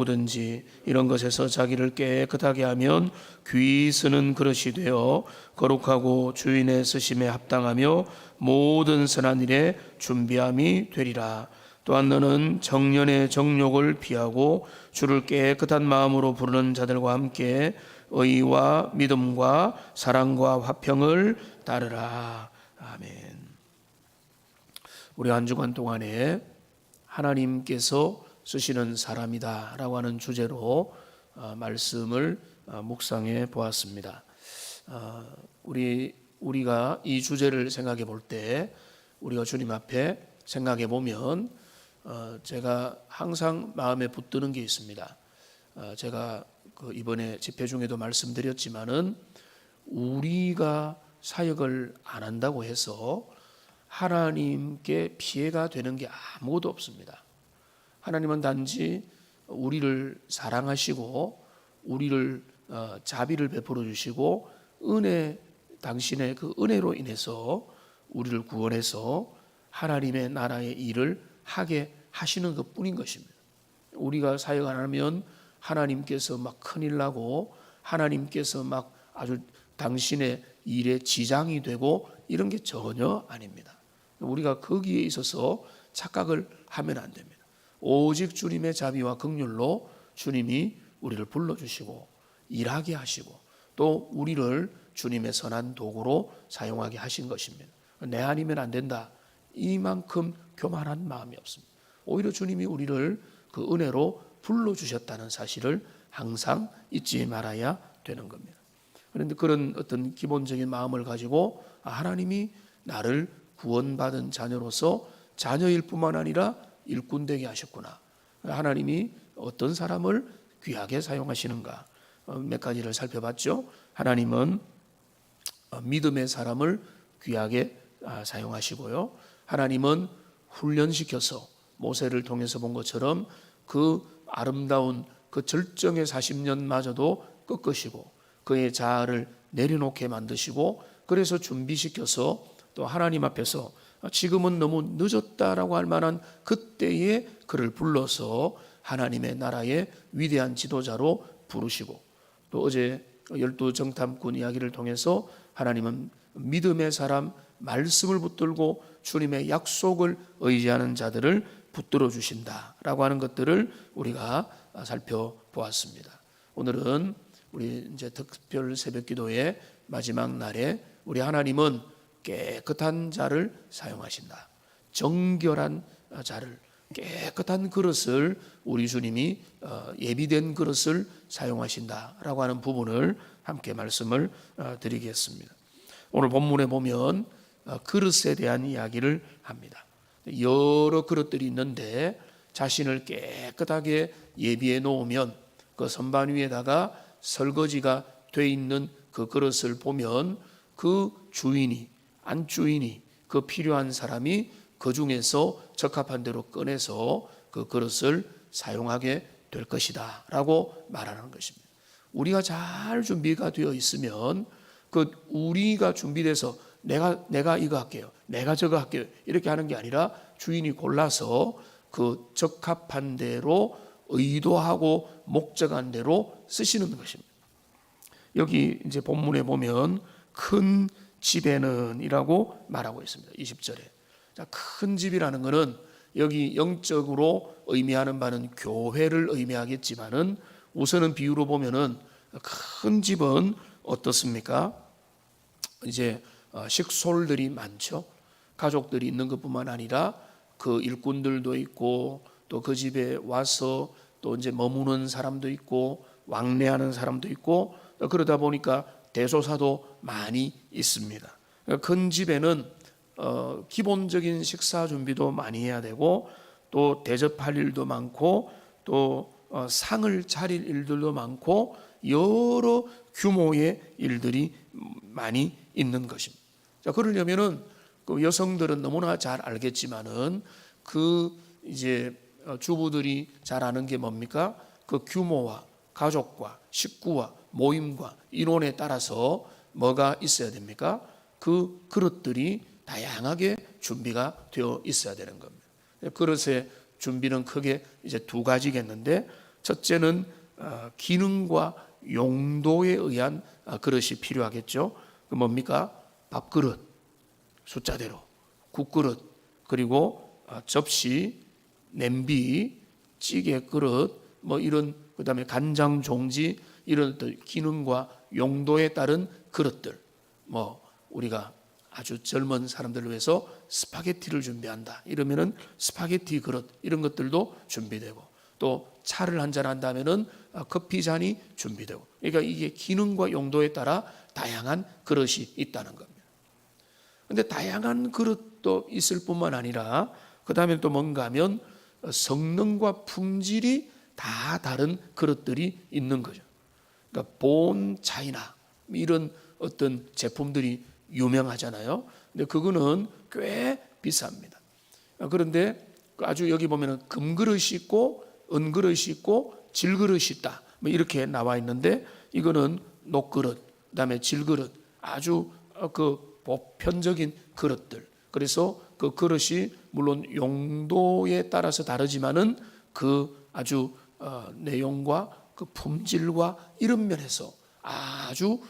뭐든지 이런 것에서 자기를 깨끗하게 하면 귀 쓰는 그릇이 되어 거룩하고 주인의 쓰심에 합당하며 모든 선한 일에 준비함이 되리라. 또한 너는 정년의 정욕을 피하고 주를 깨끗한 마음으로 부르는 자들과 함께 의와 믿음과 사랑과 화평을 따르라. 아멘. 우리 한 주간 동안에 하나님께서 쓰시는 사람이다 라고 하는 주제로 말씀을 묵상해 보았습니다. 우리가 이 주제를 생각해 볼 때 우리가 주님 앞에 생각해 보면 제가 항상 마음에 붙드는 게 있습니다. 제가 이번에 집회 중에도 말씀드렸지만은 우리가 사역을 안 한다고 해서 하나님께 피해가 되는 게 아무것도 없습니다. 하나님은 단지 우리를 사랑하시고 우리를 자비를 베풀어 주시고 당신의 그 은혜로 인해서 우리를 구원해서 하나님의 나라의 일을 하게 하시는 것뿐인 것입니다. 우리가 사역 안 하면 하나님께서 막 큰일 나고 하나님께서 막 아주 당신의 일에 지장이 되고 이런 게 전혀 아닙니다. 우리가 거기에 있어서 착각을 하면 안 됩니다. 오직 주님의 자비와 긍휼로 주님이 우리를 불러주시고 일하게 하시고 또 우리를 주님의 선한 도구로 사용하게 하신 것입니다. 내 아니면 안 된다, 이만큼 교만한 마음이 없습니다. 오히려 주님이 우리를 그 은혜로 불러주셨다는 사실을 항상 잊지 말아야 되는 겁니다. 그런데 그런 어떤 기본적인 마음을 가지고 하나님이 나를 구원받은 자녀로서 자녀일 뿐만 아니라 일꾼 되게 하셨구나. 하나님이 어떤 사람을 귀하게 사용하시는가 몇 가지를 살펴봤죠. 하나님은 믿음의 사람을 귀하게 사용하시고요. 하나님은 훈련시켜서 모세를 통해서 본 것처럼 그 아름다운 그 절정의 40년마저도 꺾으시고 그의 자아를 내려놓게 만드시고 그래서 준비시켜서 또 하나님 앞에서 지금은 너무 늦었다라고 할 만한 그때에 그를 불러서 하나님의 나라의 위대한 지도자로 부르시고 또 어제 12정탐꾼 이야기를 통해서 하나님은 믿음의 사람, 말씀을 붙들고 주님의 약속을 의지하는 자들을 붙들어 주신다라고 하는 것들을 우리가 살펴보았습니다. 오늘은 우리 이제 특별 새벽기도의 마지막 날에 우리 하나님은 깨끗한 자를 사용하신다. 정결한 자를, 깨끗한 그릇을 우리 주님이 예비된 그릇을 사용하신다라고 하는 부분을 함께 말씀을 드리겠습니다. 오늘 본문에 보면 그릇에 대한 이야기를 합니다. 여러 그릇들이 있는데 자신을 깨끗하게 예비해 놓으면 그 선반 위에다가 설거지가 돼 있는 그 그릇을 보면 그 주인이 안주인이 그 필요한 사람이 그 중에서 적합한 대로 꺼내서 그 그릇을 사용하게 될 것이다 라고 말하는 것입니다. 우리가 잘 준비가 되어 있으면 그 우리가 준비돼서 내가 이거 할게요, 내가 저거 할게요 이렇게 하는 게 아니라 주인이 골라서 그 적합한 대로 의도하고 목적한 대로 쓰시는 것입니다. 여기 이제 본문에 보면 큰 집에는 이라고 말하고 있습니다. 20절에. 자, 큰 집이라는 것은 여기 영적으로 의미하는 바는 교회를 의미하겠지만은 우선은 비유로 보면은 큰 집은 어떻습니까? 이제 식솔들이 많죠. 가족들이 있는 것뿐만 아니라 그 일꾼들도 있고 또 그 집에 와서 또 이제 머무는 사람도 있고 왕래하는 사람도 있고 그러다 보니까 대소사도 많이 있습니다. 큰 집에는 기본적인 식사 준비도 많이 해야 되고 또 대접할 일도 많고 또 상을 차릴 일들도 많고 여러 규모의 일들이 많이 있는 것입니다. 자, 그러려면은 그 여성들은 너무나 잘 알겠지만은 그 이제 주부들이 잘 아는 게 뭡니까? 그 규모와 가족과 식구와 모임과 인원에 따라서 뭐가 있어야 됩니까? 그 그릇들이 다양하게 준비가 되어 있어야 되는 겁니다. 그릇의 준비는 크게 이제 두 가지겠는데 첫째는 기능과 용도에 의한 그릇이 필요하겠죠. 그 뭡니까? 밥그릇, 숫자대로, 국그릇, 그리고 접시, 냄비, 찌개 그릇, 뭐 이런, 그다음에 간장 종지, 이런 기능과 용도에 따른 그릇들. 뭐 우리가 아주 젊은 사람들을 위해서 스파게티를 준비한다 이러면은 스파게티 그릇, 이런 것들도 준비되고, 또 차를 한잔 한다면은 커피 잔이 준비되고, 그러니까 이게 기능과 용도에 따라 다양한 그릇이 있다는 겁니다. 근데 다양한 그릇도 있을 뿐만 아니라 그 다음에 또 뭔가 하면 성능과 품질이 다 다른 그릇들이 있는 거죠. 그러니까 본 차이나 이런 어떤 제품들이 유명하잖아요. 근데 그거는 꽤 비쌉니다. 그런데 아주 여기 보면은 금그릇이 있고 은그릇이 있고 질그릇이 있다, 뭐 이렇게 나와 있는데, 이거는 녹그릇, 그다음에 질그릇, 아주 그 보편적인 그릇들. 그래서 그 그릇이 물론 용도에 따라서 다르지만은 그 아주 내용과 그 품질과 이런 면에서 아주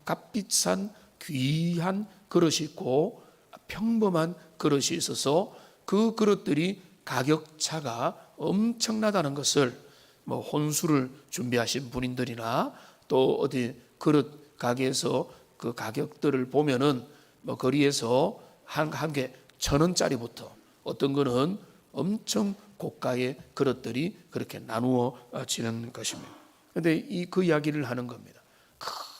값비싼 귀한 그릇이 있고 평범한 그릇이 있어서 그 그릇들이 가격차가 엄청나다는 것을 뭐 혼수를 준비하신 분들이나 또 어디 그릇 가게에서 그 가격들을 보면은 뭐 거리에서 한 개 1,000원짜리부터 어떤 거는 엄청 고가의 그릇들이 그렇게 나누어지는 것입니다. 그런데 그 이야기를 하는 겁니다.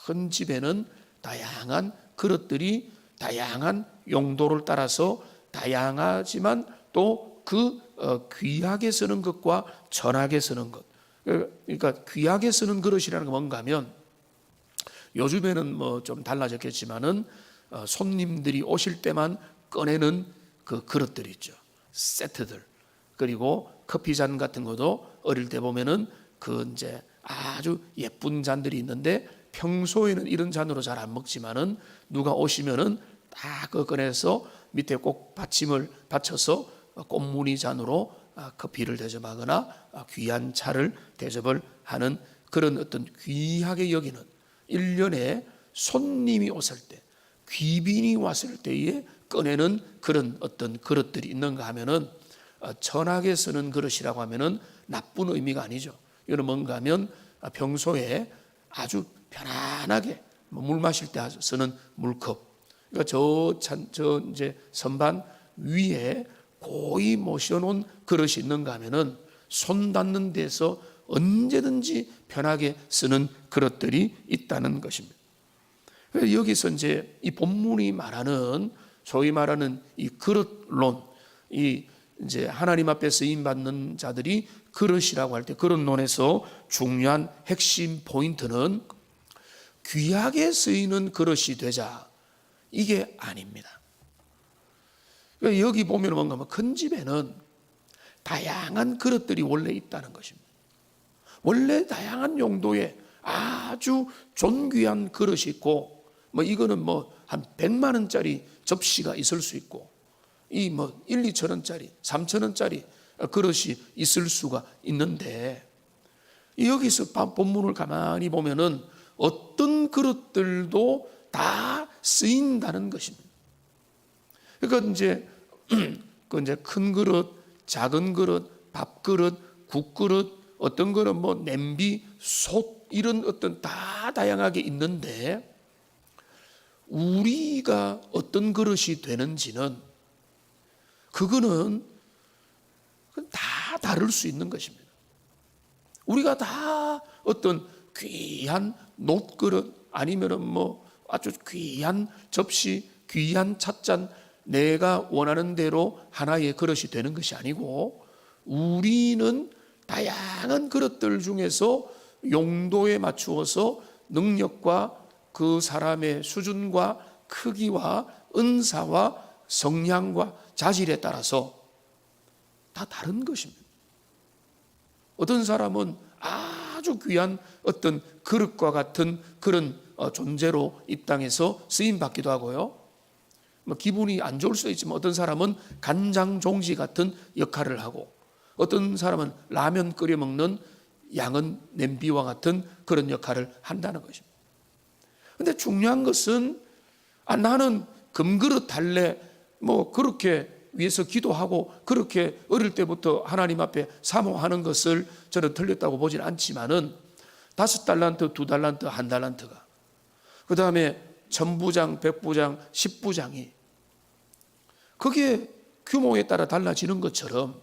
큰 집에는 다양한 그릇들이 다양한 용도를 따라서 다양하지만 또 그 귀하게 쓰는 것과 천하게 쓰는 것. 그러니까 귀하게 쓰는 그릇이라는 건 뭔가 하면, 요즘에는 뭐 좀 달라졌겠지만은 손님들이 오실 때만 꺼내는 그 그릇들이 있죠. 세트들. 그리고 커피잔 같은 것도 어릴 때 보면은 그 이제 아주 예쁜 잔들이 있는데 평소에는 이런 잔으로 잘 안 먹지만은 누가 오시면은 딱 꺼내서 밑에 꼭 받침을 받쳐서 꽃무늬 잔으로 커피를 대접하거나 귀한 차를 대접을 하는 그런 어떤 귀하게 여기는, 1년에 손님이 왔을 때, 귀빈이 왔을 때에 꺼내는 그런 어떤 그릇들이 있는가 하면은 천하게 쓰는 그릇이라고 하면은 나쁜 의미가 아니죠. 이거는 뭔가 하면 평소에 아주 편안하게 물 마실 때 쓰는 물컵. 그러니까 저 이제 선반 위에 고이 모셔놓은 그릇이 있는가 하면은 손 닿는 데서 언제든지 편하게 쓰는 그릇들이 있다는 것입니다. 여기서 이제 이 본문이 말하는 소위 말하는 이 그릇론, 이 이제 하나님 앞에 쓰임 받는 자들이 그릇이라고 할 때 그릇론에서 중요한 핵심 포인트는 귀하게 쓰이는 그릇이 되자, 이게 아닙니다. 여기 보면 뭔가 하면 큰 집에는 다양한 그릇들이 원래 있다는 것입니다. 원래 다양한 용도의 아주 존귀한 그릇이 있고, 뭐 이거는 뭐 한 100만 원짜리 접시가 있을 수 있고, 이 뭐 1, 2천 원짜리, 3천 원짜리 그릇이 있을 수가 있는데, 여기서 본문을 가만히 보면은 어떤 그릇들도 다 쓰인다는 것입니다. 그러니까 이제 큰 그릇, 작은 그릇, 밥그릇, 국그릇, 어떤 거는 뭐 냄비, 솥, 이런 어떤 다 다양하게 있는데, 우리가 어떤 그릇이 되는지는 그거는 다 다를 수 있는 것입니다. 우리가 다 어떤 귀한 놋그릇, 아니면은 뭐 아주 귀한 접시, 귀한 찻잔, 내가 원하는 대로 하나의 그릇이 되는 것이 아니고, 우리는 다양한 그릇들 중에서 용도에 맞추어서 능력과 그 사람의 수준과 크기와 은사와 성향과 자질에 따라서 다 다른 것입니다. 어떤 사람은 아주 귀한 어떤 그릇과 같은 그런 존재로 이 땅에서 쓰임 받기도 하고요. 뭐 기분이 안 좋을 수도 있지만 어떤 사람은 간장 종지 같은 역할을 하고, 어떤 사람은 라면 끓여 먹는 양은 냄비와 같은 그런 역할을 한다는 것입니다. 그런데 중요한 것은 나는 금그릇 할래 그렇게 위해서 기도하고 그렇게 어릴 때부터 하나님 앞에 사모하는 것을 저는 틀렸다고 보진 않지만은 5달란트, 2달란트, 1달란트가 그 다음에 1000부장, 100부장, 10부장이 그게 규모에 따라 달라지는 것처럼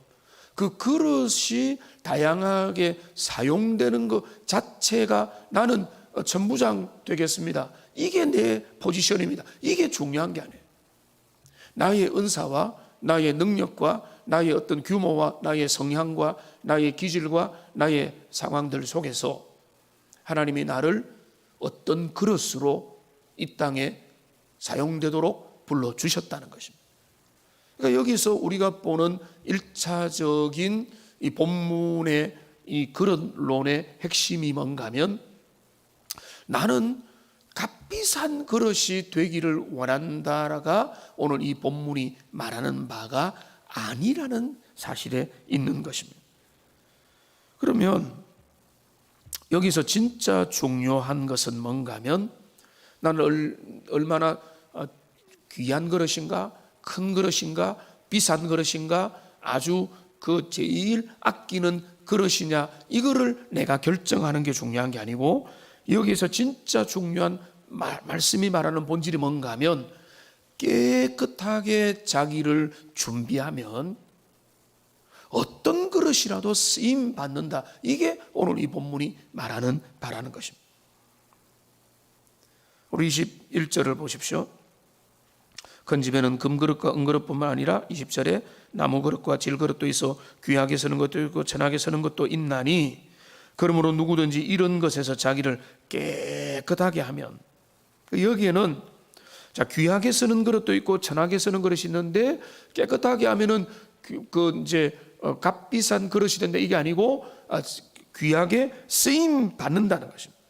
그 그릇이 다양하게 사용되는 것 자체가 나는 1000부장 되겠습니다. 이게 내 포지션입니다. 이게 중요한 게 아니에요. 나의 은사와 나의 능력과 나의 어떤 규모와 나의 성향과 나의 기질과 나의 상황들 속에서 하나님이 나를 어떤 그릇으로 이 땅에 사용되도록 불러주셨다는 것입니다. 그러니까 여기서 우리가 보는 1차적인 이 본문의 이 그릇론의 핵심이 뭔가 하면 나는 값비싼 그릇이 되기를 원한다가 오늘 이 본문이 말하는 바가 아니라는 사실에 있는 것입니다. 그러면 여기서 진짜 중요한 것은 뭔가 하면 나는 얼마나 귀한 그릇인가, 큰 그릇인가, 비싼 그릇인가, 아주 그 제일 아끼는 그릇이냐, 이거를 내가 결정하는 게 중요한 게 아니고 여기서 진짜 중요한 말씀이 말하는 본질이 뭔가 하면 깨끗하게 자기를 준비하면 어떤 그릇이라도 쓰임 받는다. 이게 오늘 이 본문이 말하는 바라는 것입니다. 우리 21절을 보십시오. 큰 집에는 금그릇과 은그릇뿐만 아니라 20절에 나무그릇과 질그릇도 있어 귀하게 쓰는 것도 있고 천하게 쓰는 것도 있나니 그러므로 누구든지 이런 것에서 자기를 깨끗하게 하면, 여기에는 자 귀하게 쓰는 그릇도 있고 천하게 쓰는 그릇이 있는데 깨끗하게 하면은 이제 값비싼 그릇이 된다 이게 아니고 귀하게 쓰임 받는다는 것입니다.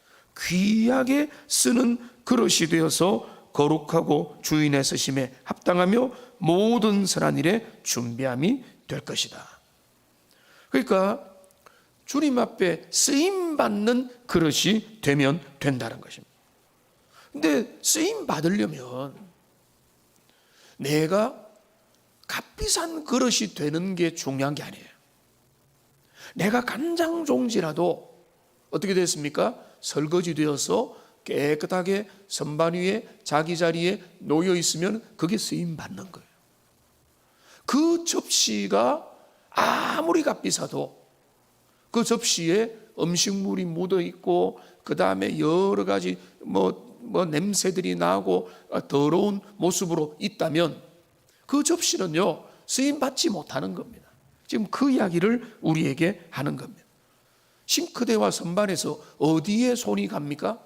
귀하게 쓰는 그릇이 되어서 거룩하고 주인의 쓰심에 합당하며 모든 선한 일에 준비함이 될 것이다. 그러니까 주님 앞에 쓰임 받는 그릇이 되면 된다는 것입니다. 근데 쓰임 받으려면 내가 값비싼 그릇이 되는 게 중요한 게 아니에요. 내가 간장종지라도 어떻게 됐습니까? 설거지되어서 깨끗하게 선반 위에 자기 자리에 놓여 있으면 그게 쓰임 받는 거예요. 그 접시가 아무리 값비싸도 그 접시에 음식물이 묻어 있고 그 다음에 여러 가지 냄새들이 나고 더러운 모습으로 있다면 그 접시는요 쓰임 받지 못하는 겁니다. 지금 그 이야기를 우리에게 하는 겁니다. 싱크대와 선반에서 어디에 손이 갑니까?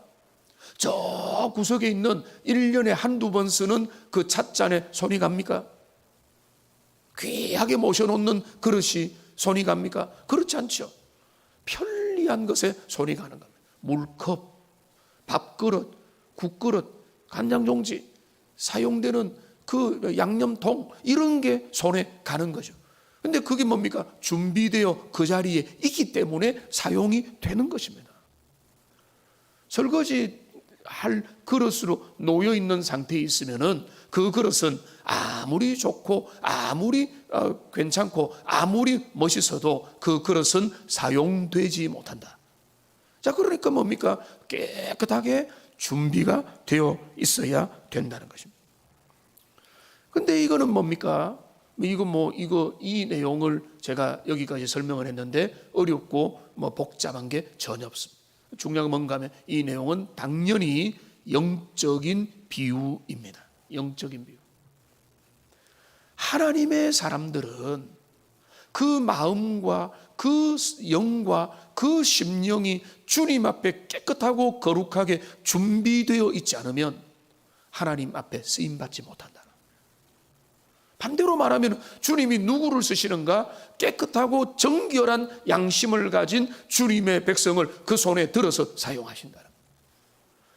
저 구석에 있는 1년에 한두 번 쓰는 그 찻잔에 손이 갑니까? 귀하게 모셔놓는 그릇이 손이 갑니까? 그렇지 않죠. 편리한 것에 손이 가는 겁니다. 물컵, 밥그릇, 국그릇, 간장종지, 사용되는 그 양념통 이런 게 손에 가는 거죠. 근데 그게 뭡니까? 준비되어 그 자리에 있기 때문에 사용이 되는 것입니다. 설거지 할 그릇으로 놓여 있는 상태에 있으면은 그 그릇은 아무리 좋고 아무리 괜찮고 아무리 멋있어도 그 그릇은 사용되지 못한다. 자, 그러니까 뭡니까? 깨끗하게 준비가 되어 있어야 된다는 것입니다. 근데 이거는 뭡니까? 이 내용을 제가 여기까지 설명을 했는데 어렵고 복잡한 게 전혀 없습니다. 중요한 건 뭔가 하면 이 내용은 당연히 영적인 비유입니다. 영적인 비유. 하나님의 사람들은 그 마음과 그 영과 그 심령이 주님 앞에 깨끗하고 거룩하게 준비되어 있지 않으면 하나님 앞에 쓰임받지 못한다. 반대로 말하면 주님이 누구를 쓰시는가? 깨끗하고 정결한 양심을 가진 주님의 백성을 그 손에 들어서 사용하신다.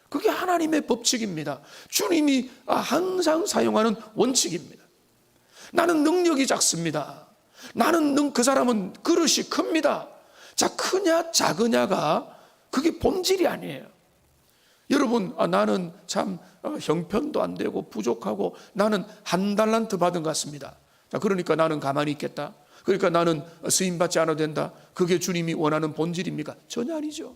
그게 하나님의 법칙입니다. 주님이 항상 사용하는 원칙입니다. 나는 능력이 작습니다. 나는 그 사람은 그릇이 큽니다. 자, 크냐 작으냐가 그게 본질이 아니에요. 여러분, 나는 참 형편도 안 되고 부족하고 나는 1달란트 받은 것 같습니다. 자, 그러니까 나는 가만히 있겠다. 그러니까 나는 쓰임 받지 않아도 된다. 그게 주님이 원하는 본질입니까? 전혀 아니죠.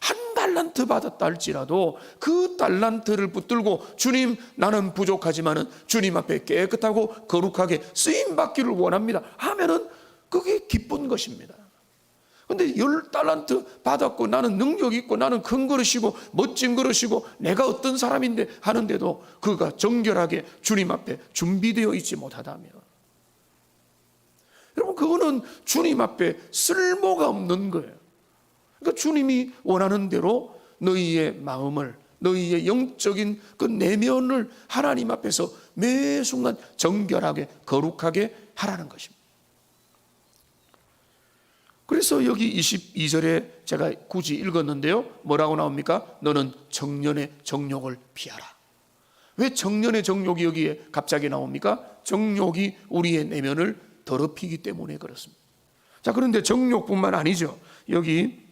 1달란트 받았다 할지라도 그 달란트를 붙들고 주님, 나는 부족하지만은 주님 앞에 깨끗하고 거룩하게 쓰임 받기를 원합니다 하면은 그게 기쁜 것입니다. 근데 10달란트 받았고 나는 능력 있고 나는 큰 그릇이고 멋진 그릇이고 내가 어떤 사람인데 하는데도 그가 정결하게 주님 앞에 준비되어 있지 못하다면, 여러분, 그거는 주님 앞에 쓸모가 없는 거예요. 그러니까 주님이 원하는 대로 너희의 마음을, 너희의 영적인 그 내면을 하나님 앞에서 매 순간 정결하게 거룩하게 하라는 것입니다. 그래서 여기 22절에 제가 굳이 읽었는데요, 뭐라고 나옵니까? 너는 청년의 정욕을 피하라. 왜 청년의 정욕이 여기에 갑자기 나옵니까? 정욕이 우리의 내면을 더럽히기 때문에 그렇습니다. 자, 그런데 정욕뿐만 아니죠. 여기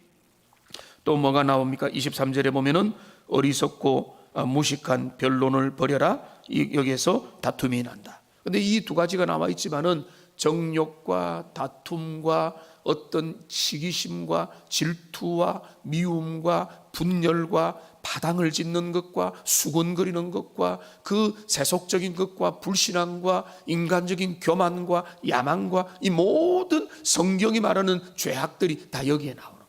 또 뭐가 나옵니까? 23절에 보면은 어리석고 무식한 변론을 버려라. 여기에서 다툼이 난다. 그런데 이 두 가지가 나와 있지만은 정욕과 다툼과 어떤 시기심과 질투와 미움과 분열과 바당을 짓는 것과 수군거리는 것과 그 세속적인 것과 불신앙과 인간적인 교만과 야망과 이 모든 성경이 말하는 죄악들이 다 여기에 나오는 거예요.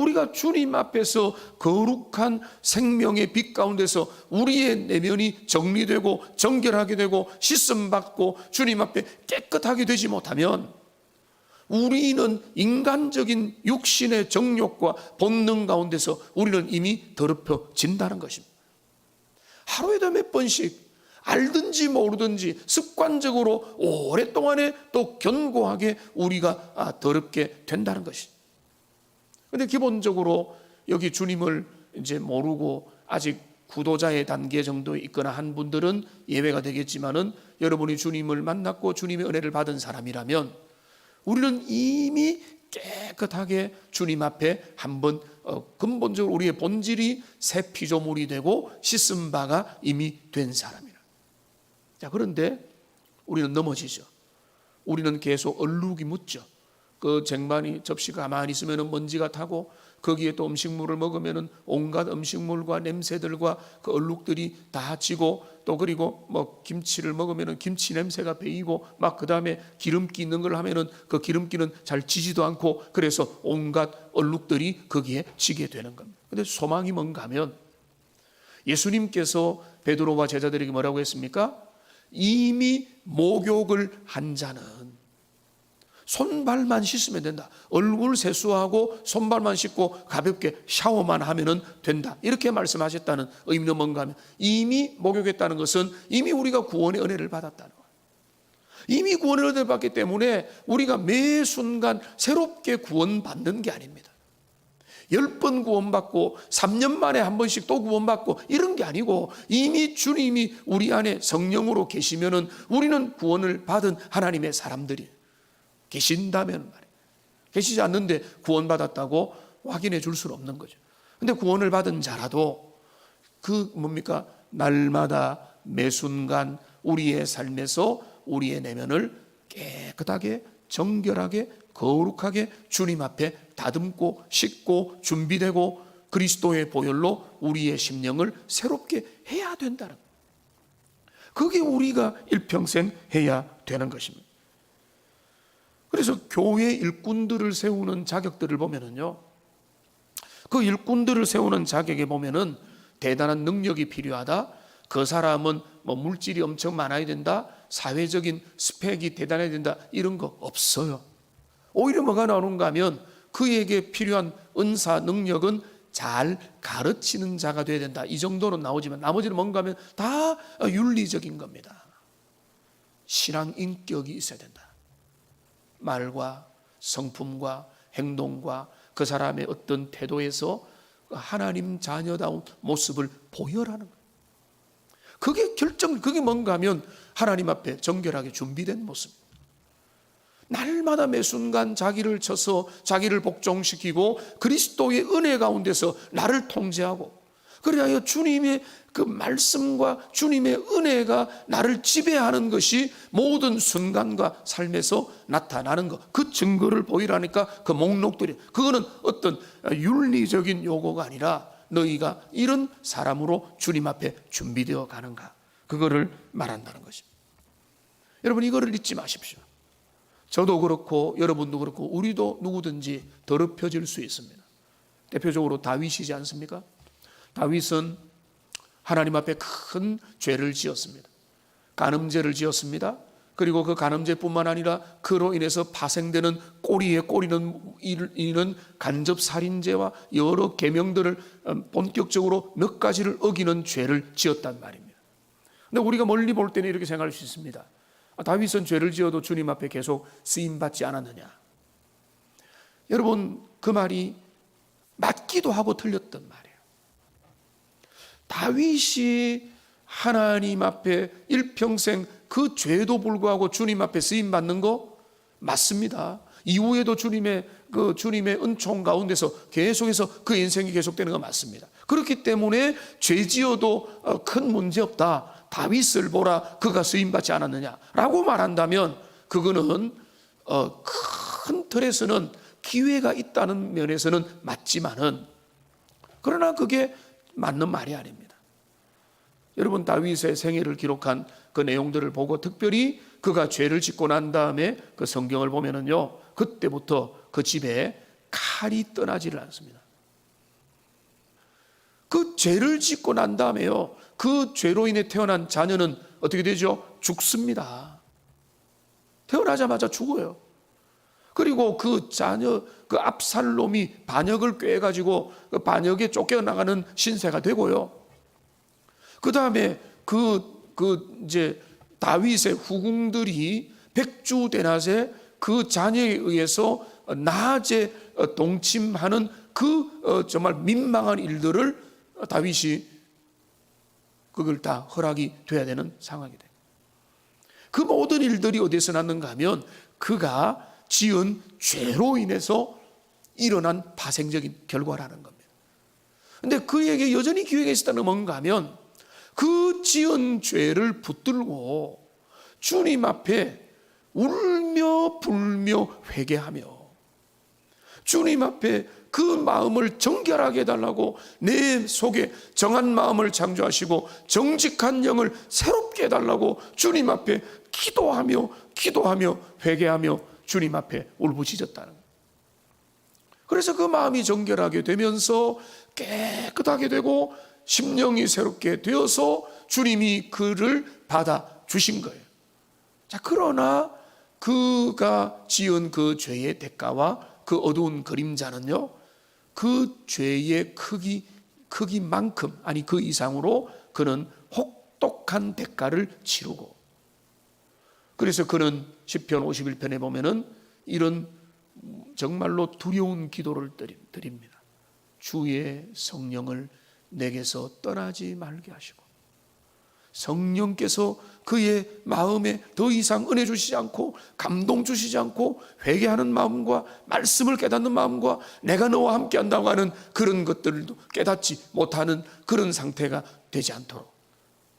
우리가 주님 앞에서 거룩한 생명의 빛 가운데서 우리의 내면이 정리되고 정결하게 되고 씻음받고 주님 앞에 깨끗하게 되지 못하면 우리는 인간적인 육신의 정욕과 본능 가운데서 우리는 이미 더럽혀진다는 것입니다. 하루에도 몇 번씩 알든지 모르든지 습관적으로 오랫동안에 또 견고하게 우리가 더럽게 된다는 것입니다. 그런데 기본적으로 여기 주님을 이제 모르고 아직 구도자의 단계 정도에 있거나 한 분들은 예외가 되겠지만은, 여러분이 주님을 만났고 주님의 은혜를 받은 사람이라면 우리는 이미 깨끗하게 주님 앞에 한번 근본적으로 우리의 본질이 새 피조물이 되고 씻은 바가 이미 된 사람이라. 자, 그런데 우리는 넘어지죠. 우리는 계속 얼룩이 묻죠. 그 쟁반이 접시가 가만히 있으면 먼지가 타고 거기에 또 음식물을 먹으면 온갖 음식물과 냄새들과 그 얼룩들이 다 지고, 또 그리고 뭐 김치를 먹으면 김치 냄새가 배이고 막 그다음에 기름기 있는 걸 하면은 그 기름기는 잘 지지도 않고, 그래서 온갖 얼룩들이 거기에 지게 되는 겁니다. 근데 소망이 뭔가 하면 예수님께서 베드로와 제자들에게 뭐라고 했습니까? 이미 목욕을 한 자는 손발만 씻으면 된다. 얼굴 세수하고 손발만 씻고 가볍게 샤워만 하면 된다. 이렇게 말씀하셨다는 의미는 뭔가 하면, 이미 목욕했다는 것은 이미 우리가 구원의 은혜를 받았다는 거예요. 이미 구원의 은혜를 받기 때문에 우리가 매 순간 새롭게 구원받는 게 아닙니다. 10번 구원받고 3년 만에 한 번씩 또 구원받고 이런 게 아니고, 이미 주님이 우리 안에 성령으로 계시면은 우리는 구원을 받은 하나님의 사람들이에요. 계신다면 말이에요. 계시지 않는데 구원받았다고 확인해 줄 수는 없는 거죠. 근데 구원을 받은 자라도 그 뭡니까? 날마다 매 순간 우리의 삶에서 우리의 내면을 깨끗하게 정결하게 거룩하게 주님 앞에 다듬고 씻고 준비되고 그리스도의 보혈로 우리의 심령을 새롭게 해야 된다는 거예요. 그게 우리가 일평생 해야 되는 것입니다. 그래서 교회 일꾼들을 세우는 자격들을 보면은요, 그 일꾼들을 세우는 자격에 보면은 대단한 능력이 필요하다, 그 사람은 뭐 물질이 엄청 많아야 된다, 사회적인 스펙이 대단해야 된다, 이런 거 없어요. 오히려 뭐가 나오는가 하면 그에게 필요한 은사 능력은 잘 가르치는 자가 되어야 된다, 이 정도는 나오지만 나머지는 뭔가 하면 다 윤리적인 겁니다. 신앙 인격이 있어야 된다. 말과 성품과 행동과 그 사람의 어떤 태도에서 하나님 자녀다운 모습을 보여라는 거예요. 그게 뭔가 하면 하나님 앞에 정결하게 준비된 모습. 날마다 매 순간 자기를 쳐서 자기를 복종시키고 그리스도의 은혜 가운데서 나를 통제하고, 그래야 주님의 그 말씀과 주님의 은혜가 나를 지배하는 것이 모든 순간과 삶에서 나타나는 것, 그 증거를 보이라니까 그 목록들이, 그거는 어떤 윤리적인 요구가 아니라 너희가 이런 사람으로 주님 앞에 준비되어 가는가, 그거를 말한다는 것입니다. 여러분, 이거를 잊지 마십시오. 저도 그렇고 여러분도 그렇고 우리도 누구든지 더럽혀질 수 있습니다. 대표적으로 다윗이지 않습니까? 다윗은 하나님 앞에 큰 죄를 지었습니다. 간음죄를 지었습니다. 그리고 그 간음죄뿐만 아니라 그로 인해서 파생되는 꼬리에 꼬리는 이는 간접살인죄와 여러 계명들을 본격적으로 몇 가지를 어기는 죄를 지었단 말입니다. 근데 우리가 멀리 볼 때는 이렇게 생각할 수 있습니다. 다윗은 죄를 지어도 주님 앞에 계속 쓰임받지 않았느냐. 여러분, 그 말이 맞기도 하고 틀렸단 말이에요. 다윗이 하나님 앞에 일평생 그 죄도 불구하고 주님 앞에 쓰임받는 거 맞습니다. 이후에도 주님의 은총 가운데서 계속해서 그 인생이 계속되는 거 맞습니다. 그렇기 때문에 죄 지어도 큰 문제 없다, 다윗을 보라 그가 쓰임받지 않았느냐라고 말한다면 그거는 큰 틀에서는 기회가 있다는 면에서는 맞지만은, 그러나 그게 맞는 말이 아닙니다. 여러분, 다윗의 생애를 기록한 그 내용들을 보고 특별히 그가 죄를 짓고 난 다음에 그 성경을 보면은요, 그때부터 그 집에 칼이 떠나지를 않습니다. 그 죄를 짓고 난 다음에요, 그 죄로 인해 태어난 자녀는 어떻게 되죠? 죽습니다. 태어나자마자 죽어요. 그리고 그 자녀, 그 압살롬이 반역을 꾀해가지고 그 반역에 쫓겨나가는 신세가 되고요. 그 다음에 이제 다윗의 후궁들이 백주대낮에 그 자녀에 의해서 낮에 동침하는 그 정말 민망한 일들을 다윗이 그걸 다 허락이 돼야 되는 상황이 돼요. 그 모든 일들이 어디서 났는가 하면 그가 지은 죄로 인해서 일어난 파생적인 결과라는 겁니다. 그런데 그에게 여전히 기회가 있었다는 뭔가 하면 그 지은 죄를 붙들고 주님 앞에 울며 불며 회개하며 주님 앞에 그 마음을 정결하게 해달라고, 내 속에 정한 마음을 창조하시고 정직한 영을 새롭게 해달라고 주님 앞에 기도하며 회개하며 주님 앞에 울부짖었다는 거예요. 그래서 그 마음이 정결하게 되면서 깨끗하게 되고 심령이 새롭게 되어서 주님이 그를 받아 주신 거예요. 자, 그러나 그가 지은 그 죄의 대가와 그 어두운 그림자는요, 그 죄의 크기만큼, 아니 그 이상으로 그는 혹독한 대가를 치르고, 그래서 그는 시편 51편에 보면은 이런 정말로 두려운 기도를 드립니다. 주의 성령을 내게서 떠나지 말게 하시고, 성령께서 그의 마음에 더 이상 은혜 주시지 않고 감동 주시지 않고 회개하는 마음과 말씀을 깨닫는 마음과 내가 너와 함께 한다고 하는 그런 것들도 깨닫지 못하는 그런 상태가 되지 않도록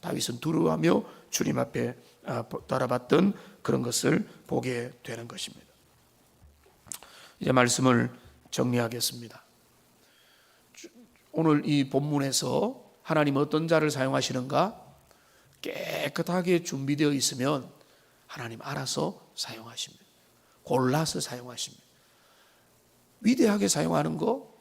다윗은 두려워하며 주님 앞에 따라봤던 그런 것을 보게 되는 것입니다. 이제 말씀을 정리하겠습니다. 오늘 이 본문에서 하나님은 어떤 자를 사용하시는가? 깨끗하게 준비되어 있으면 하나님 알아서 사용하십니다. 골라서 사용하십니다. 위대하게 사용하는 거,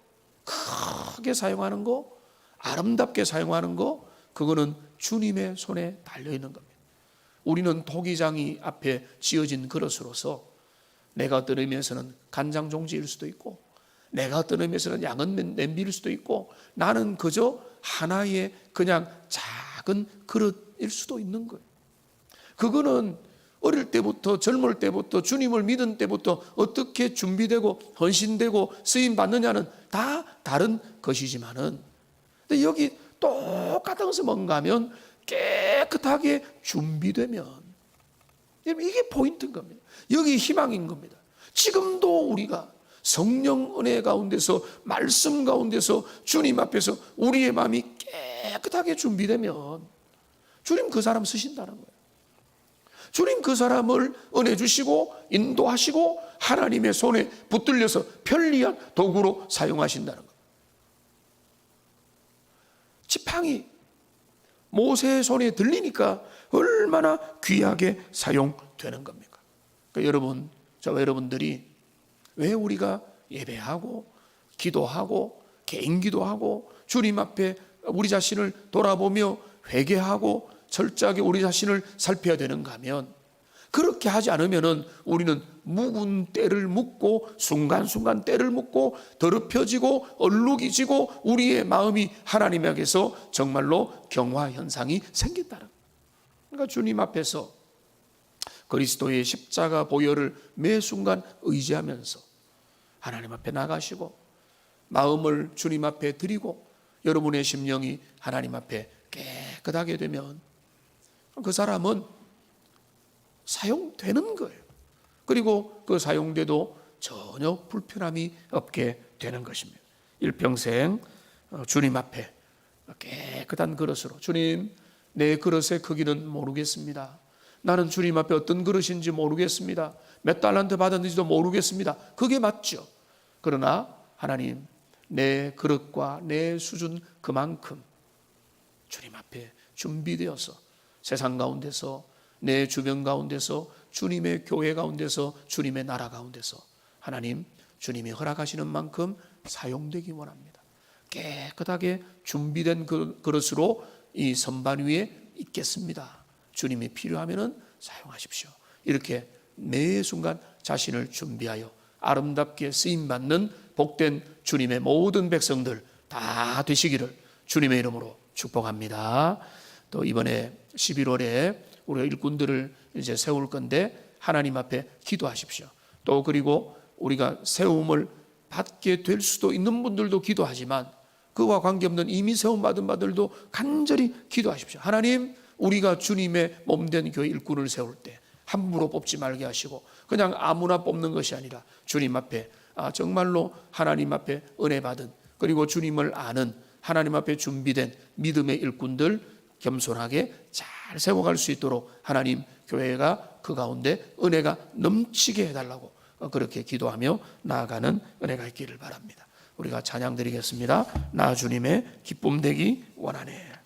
크게 사용하는 거, 아름답게 사용하는 거, 그거는 주님의 손에 달려있는 겁니다. 우리는 토기장이 앞에 지어진 그릇으로서 내가 어떤 의미에서는 간장 종지일 수도 있고, 내가 어떤 의미에서는 양은 냄비일 수도 있고, 나는 그저 하나의 그냥 작은 그릇일 수도 있는 거예요. 그거는 어릴 때부터, 젊을 때부터, 주님을 믿은 때부터 어떻게 준비되고 헌신되고 쓰임 받느냐는 다 다른 것이지만은, 근데 여기 똑같은 것은 뭔가 하면 깨끗하게 준비되면, 이게 포인트인 겁니다. 여기 희망인 겁니다. 지금도 우리가 성령 은혜 가운데서, 말씀 가운데서, 주님 앞에서 우리의 마음이 깨끗하게 준비되면 주님 그 사람 쓰신다는 거예요. 주님 그 사람을 은혜 주시고 인도하시고 하나님의 손에 붙들려서 편리한 도구로 사용하신다는 거예요. 지팡이 모세의 손에 들리니까 얼마나 귀하게 사용되는 겁니까? 그러니까 여러분, 저와 여러분들이 왜 우리가 예배하고 기도하고 개인 기도하고 주님 앞에 우리 자신을 돌아보며 회개하고 철저하게 우리 자신을 살펴야 되는가 하면, 그렇게 하지 않으면 우리는 묵은 때를 묻고 순간순간 때를 묻고 더럽혀지고 얼룩이지고 우리의 마음이 하나님에게서 정말로 경화 현상이 생긴다는 거예요. 그러니까 주님 앞에서 그리스도의 십자가 보혈을 매 순간 의지하면서 하나님 앞에 나가시고 마음을 주님 앞에 드리고 여러분의 심령이 하나님 앞에 깨끗하게 되면 그 사람은 사용되는 거예요. 그리고 그 사용돼도 전혀 불편함이 없게 되는 것입니다. 일평생 주님 앞에 깨끗한 그릇으로, 주님, 내 그릇의 크기는 모르겠습니다. 나는 주님 앞에 어떤 그릇인지 모르겠습니다. 몇 달란트 받았는지도 모르겠습니다. 그게 맞죠. 그러나 하나님, 내 그릇과 내 수준 그만큼 주님 앞에 준비되어서 세상 가운데서, 내 주변 가운데서, 주님의 교회 가운데서, 주님의 나라 가운데서 하나님, 주님이 허락하시는 만큼 사용되기 원합니다. 깨끗하게 준비된 그릇으로 이 선반 위에 있겠습니다. 주님이 필요하면 사용하십시오. 이렇게 매 순간 자신을 준비하여 아름답게 쓰임받는 복된 주님의 모든 백성들 다 되시기를 주님의 이름으로 축복합니다. 또 이번에 11월에 우리가 일꾼들을 이제 세울 건데 하나님 앞에 기도하십시오. 또 그리고 우리가 세움을 받게 될 수도 있는 분들도 기도하지만 그와 관계없는 이미 세움 받은 바들도 간절히 기도하십시오. 하나님, 우리가 주님의 몸된 교회 일꾼을 세울 때 함부로 뽑지 말게 하시고 그냥 아무나 뽑는 것이 아니라 주님 앞에 정말로 하나님 앞에 은혜 받은, 그리고 주님을 아는, 하나님 앞에 준비된 믿음의 일꾼들 겸손하게 잘 세워갈 수 있도록 하나님, 교회가 그 가운데 은혜가 넘치게 해달라고 그렇게 기도하며 나아가는 은혜가 있기를 바랍니다. 우리가 찬양 드리겠습니다. 나 주님의 기쁨 되기 원하네.